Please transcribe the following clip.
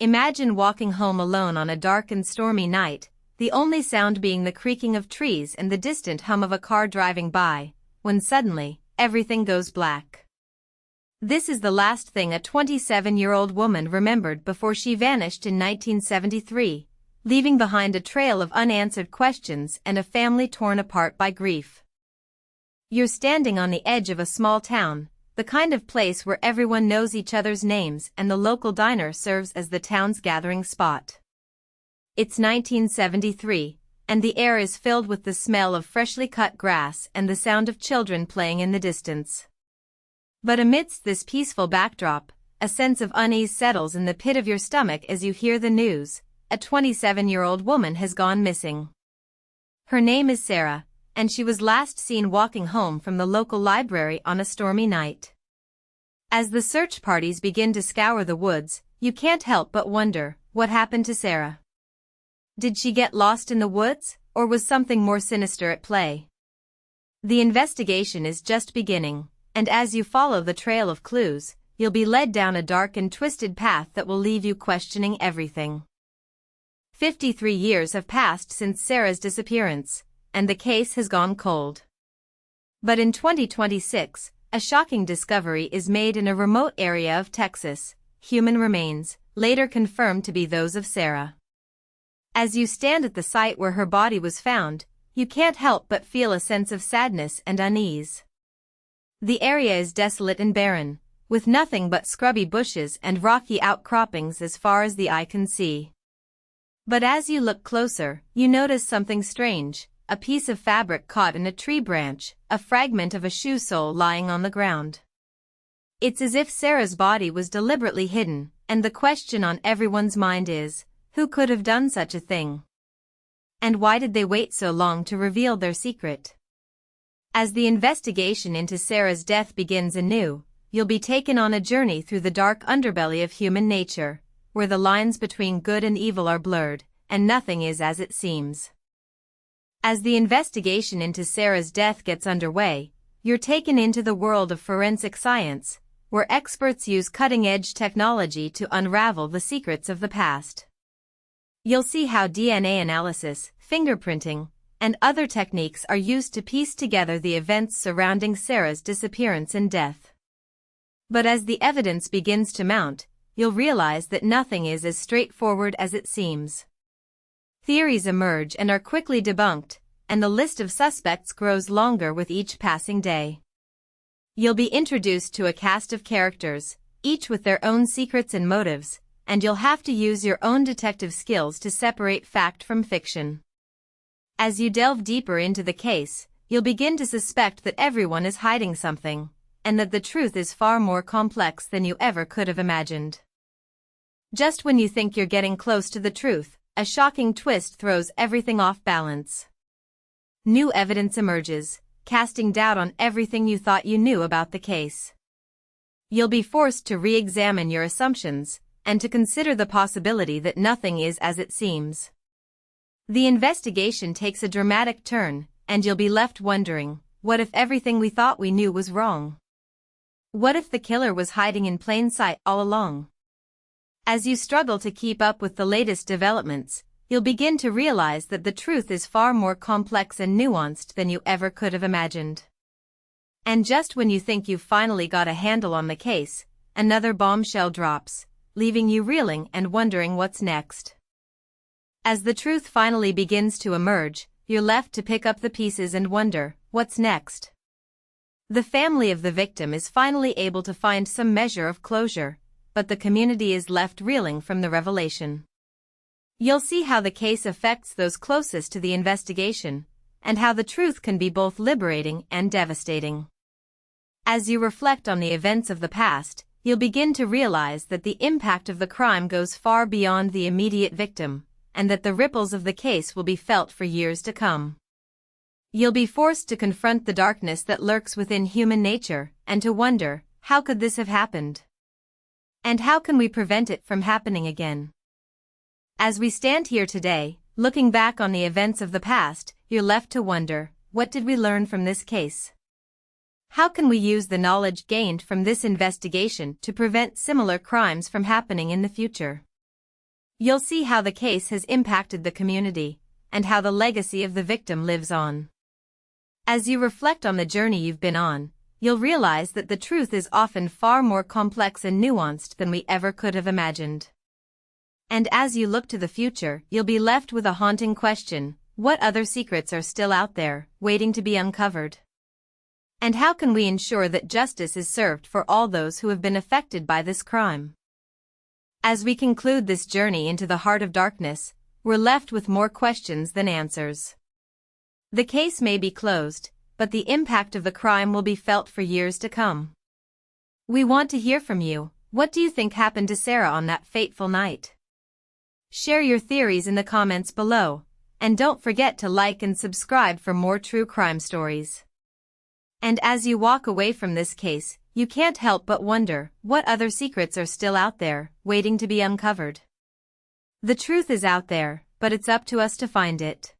Imagine walking home alone on a dark and stormy night, the only sound being the creaking of trees and the distant hum of a car driving by, when suddenly, everything goes black. This is the last thing a 27-year-old woman remembered before she vanished in 1973, leaving behind a trail of unanswered questions and a family torn apart by grief. You're standing on the edge of a small town, the kind of place where everyone knows each other's names and the local diner serves as the town's gathering spot. It's 1973, and the air is filled with the smell of freshly cut grass and the sound of children playing in the distance. But amidst this peaceful backdrop, a sense of unease settles in the pit of your stomach as you hear the news: a 27-year-old woman has gone missing. Her name is Sarah, and she was last seen walking home from the local library on a stormy night. As the search parties begin to scour the woods, you can't help but wonder, what happened to Sarah? Did she get lost in the woods, or was something more sinister at play? The investigation is just beginning, and as you follow the trail of clues, you'll be led down a dark and twisted path that will leave you questioning everything. 53 years have passed since Sarah's disappearance, and the case has gone cold. But in 2026, a shocking discovery is made in a remote area of Texas: human remains, later confirmed to be those of Sarah. As you stand at the site where her body was found, you can't help but feel a sense of sadness and unease. The area is desolate and barren, with nothing but scrubby bushes and rocky outcroppings as far as the eye can see. But as you look closer, you notice something strange: a piece of fabric caught in a tree branch, a fragment of a shoe sole lying on the ground. It's as if Sarah's body was deliberately hidden, and the question on everyone's mind is, who could have done such a thing? And why did they wait so long to reveal their secret? As the investigation into Sarah's death begins anew, you'll be taken on a journey through the dark underbelly of human nature, where the lines between good and evil are blurred, and nothing is as it seems. As the investigation into Sarah's death gets underway, you're taken into the world of forensic science, where experts use cutting-edge technology to unravel the secrets of the past. You'll see how DNA analysis, fingerprinting, and other techniques are used to piece together the events surrounding Sarah's disappearance and death. But as the evidence begins to mount, you'll realize that nothing is as straightforward as it seems. Theories emerge and are quickly debunked, and the list of suspects grows longer with each passing day. You'll be introduced to a cast of characters, each with their own secrets and motives, and you'll have to use your own detective skills to separate fact from fiction. As you delve deeper into the case, you'll begin to suspect that everyone is hiding something, and that the truth is far more complex than you ever could have imagined. Just when you think you're getting close to the truth, a shocking twist throws everything off balance. New evidence emerges, casting doubt on everything you thought you knew about the case. You'll be forced to re-examine your assumptions, and to consider the possibility that nothing is as it seems. The investigation takes a dramatic turn, and you'll be left wondering, what if everything we thought we knew was wrong? What if the killer was hiding in plain sight all along? As you struggle to keep up with the latest developments, you'll begin to realize that the truth is far more complex and nuanced than you ever could have imagined. And just when you think you've finally got a handle on the case, another bombshell drops, leaving you reeling and wondering what's next. As the truth finally begins to emerge, you're left to pick up the pieces and wonder, what's next? The family of the victim is finally able to find some measure of closure, but the community is left reeling from the revelation. You'll see how the case affects those closest to the investigation, and how the truth can be both liberating and devastating. As you reflect on the events of the past, you'll begin to realize that the impact of the crime goes far beyond the immediate victim, and that the ripples of the case will be felt for years to come. You'll be forced to confront the darkness that lurks within human nature, and to wonder, how could this have happened? And how can we prevent it from happening again? As we stand here today, looking back on the events of the past, you're left to wonder, what did we learn from this case? How can we use the knowledge gained from this investigation to prevent similar crimes from happening in the future? You'll see how the case has impacted the community, and how the legacy of the victim lives on. As you reflect on the journey you've been on, you'll realize that the truth is often far more complex and nuanced than we ever could have imagined. And as you look to the future, you'll be left with a haunting question: what other secrets are still out there, waiting to be uncovered? And how can we ensure that justice is served for all those who have been affected by this crime? As we conclude this journey into the heart of darkness, we're left with more questions than answers. The case may be closed, but the impact of the crime will be felt for years to come. We want to hear from you. What do you think happened to Sarah on that fateful night? Share your theories in the comments below, and don't forget to like and subscribe for more true crime stories. And as you walk away from this case, you can't help but wonder, what other secrets are still out there, waiting to be uncovered? The truth is out there, but it's up to us to find it.